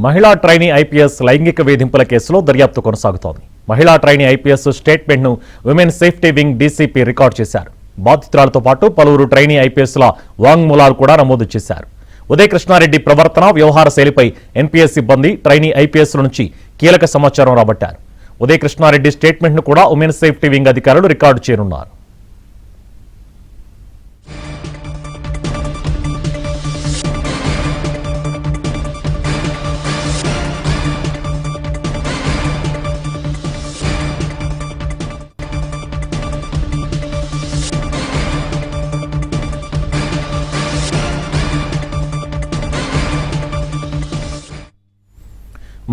మహిళా trainee IPS లైంగిక వేధింపుల కేసులో దర్యాప్తు కొనసాగుతోంది. మహిళా ట్రైనీ ఐపీఎస్ స్టేట్మెంట్ను women safety wing DCP record చేశారు. బాధితురాలతో పాటు పలువురు ట్రైనీ ఐపీఎస్ల వాంగ్మూలాలు కూడా నమోదు చేశారు. ఉదయ్ కృష్ణారెడ్డి ప్రవర్తన, వ్యవహార శైలిపై ఎన్పీఎస్ సిబ్బంది ట్రైనీ ఐపీఎస్ నుంచి కీలక సమాచారం రాబట్టారు. ఉదయ్ కృష్ణారెడ్డి స్టేట్మెంట్ను కూడా ఉమెన్ సేఫ్టీ వింగ్ అధికారులు రికార్డు చేయనున్నారు.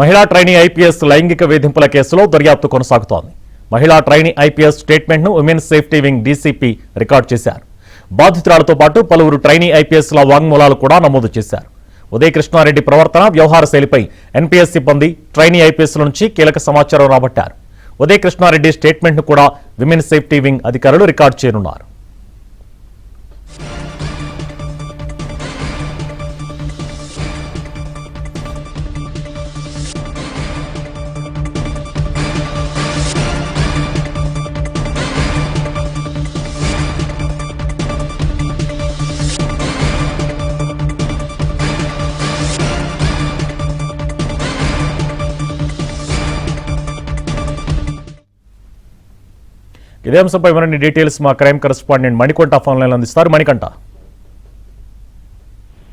మహిళా ట్రైనీ ఐపీఎస్ లైంగిక వేధింపుల కేసులో దర్యాప్తు కొనసాగుతోంది. మహిళా ట్రైనీ ఐపీఎస్ స్టేట్మెంట్ను women safety wing DCP record చేశారు. బాధితురాలతో పాటు పలువురు ట్రైనీ ఐపీఎస్ల వాంగ్మూలాలు కూడా నమోదు చేశారు. ఉదయ్ కృష్ణారెడ్డి ప్రవర్తన, వ్యవహార శైలిపై ఎన్పీఎస్ సిబ్బంది ట్రైనీ ఐపీఎస్ల నుంచి కీలక సమాచారం రాబట్టారు. ఉదయ్ కృష్ణారెడ్డి స్టేట్మెంట్ను కూడా విమెన్ సేఫ్టీ వింగ్ అధికారులు రికార్డు చేయనున్నారు. ఇదే అంశంపై మరిన్ని డీటెయిల్స్ మా crime correspondent Manikanta phone line అందిస్తారు. మణికంఠ.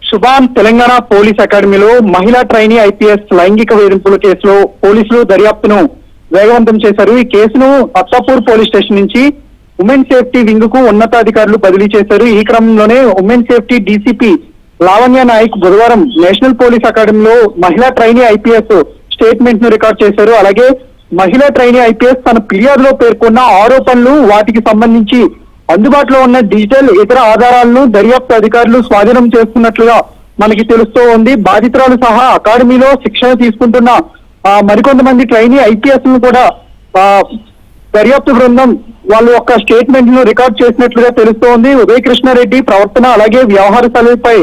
శుభాన్, తెలంగాణ పోలీస్ అకాడమీలో మహిళా ట్రైనీ ఐపీఎస్ లైంగిక వేధింపుల కేసులో పోలీసులు దర్యాప్తును వేగవంతం చేశారు. ఈ కేసును అత్తాపూర్ పోలీస్ స్టేషన్ నుంచి ఉమెన్ సేఫ్టీ వింగ్ కు ఉన్నతాధికారులు బదిలీ చేశారు. ఈ క్రమంలోనే women safety DCP Lavanya Nayak బుధవారం నేషనల్ పోలీస్ అకాడమీలో మహిళా ట్రైనీ ఐపీఎస్ స్టేట్మెంట్ ను రికార్డ్ చేశారు. అలాగే మహిళా ట్రైనీ ఐపీఎస్ తన ఫిర్యాదులో పేర్కొన్న ఆరోపణలు, వాటికి సంబంధించి అందుబాటులో ఉన్న డిజిటల్ ఇతర ఆధారాలను దర్యాప్తు అధికారులు స్వాధీనం చేస్తున్నట్లుగా మనకి తెలుస్తూ ఉంది. బాధితురాలు సహా అకాడమీలో శిక్షణ తీసుకుంటున్న మరికొంతమంది ట్రైనీ ఐపీఎస్ ను కూడా దర్యాప్తు బృందం వాళ్ళు ఒక స్టేట్మెంట్ ను రికార్డ్ చేసినట్లుగా తెలుస్తూ ఉంది. ఉదయ్ కృష్ణారెడ్డి ప్రవర్తన, అలాగే వ్యవహార శైలిపై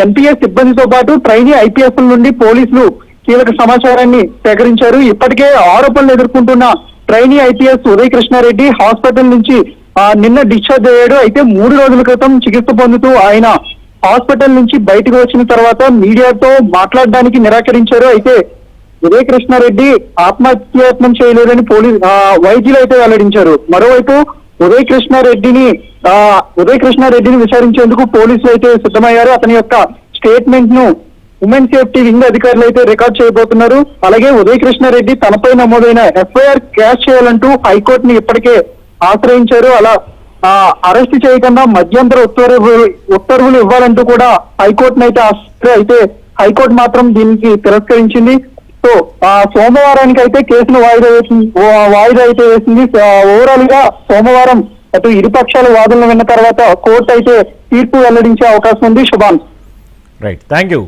ఎన్పీఎస్ సిబ్బందితో పాటు ట్రైనీ ఐపీఎస్ నుండి పోలీసులు కీలక సమాచారాన్ని సేకరించారు. ఇప్పటికే ఆరోపణలు ఎదుర్కొంటున్న trainee IPS Uday Krishna Reddy hospital నుంచి నిన్న డిశ్చార్జ్ అయ్యాడు. అయితే 3 రోజుల క్రితం చికిత్స పొందుతూ ఆయన హాస్పిటల్ నుంచి బయటకు వచ్చిన తర్వాత మీడియాతో మాట్లాడడానికి నిరాకరించారు. అయితే ఉదయ్ కృష్ణారెడ్డి ఆత్మహత్యాయత్నం చేయలేదని వైద్యులు అయితే వెల్లడించారు. మరోవైపు ఉదయ్ కృష్ణారెడ్డిని విచారించేందుకు పోలీసులు అయితే సిద్ధమయ్యారు. అతని యొక్క స్టేట్మెంట్ ను ఉమెన్ సేఫ్టీ వింగ్ అధికారులు అయితే రికార్డ్ చేయబోతున్నారు. అలాగే ఉదయ్ కృష్ణారెడ్డి తనపై నమోదైన ఎఫ్ఐఆర్ క్యాష్ చేయాలంటూ హైకోర్టుని ఇప్పటికే ఆశ్రయించారు. అలా అరెస్ట్ చేయకుండా మధ్యంతర ఉత్తర్వులు ఇవ్వాలంటూ కూడా హైకోర్టును అయితే అయితే హైకోర్టు మాత్రం దీనికి తిరస్కరించింది. సో సోమవారానికి అయితే కేసును వాయిదా అయితే వేసింది. ఓవరాల్ గా సోమవారం అటు ఇరుపక్షాల వాదనలు విన్న తర్వాత కోర్టు అయితే తీర్పు వెల్లడించే అవకాశం ఉంది. శుభాన్. Right, thank you.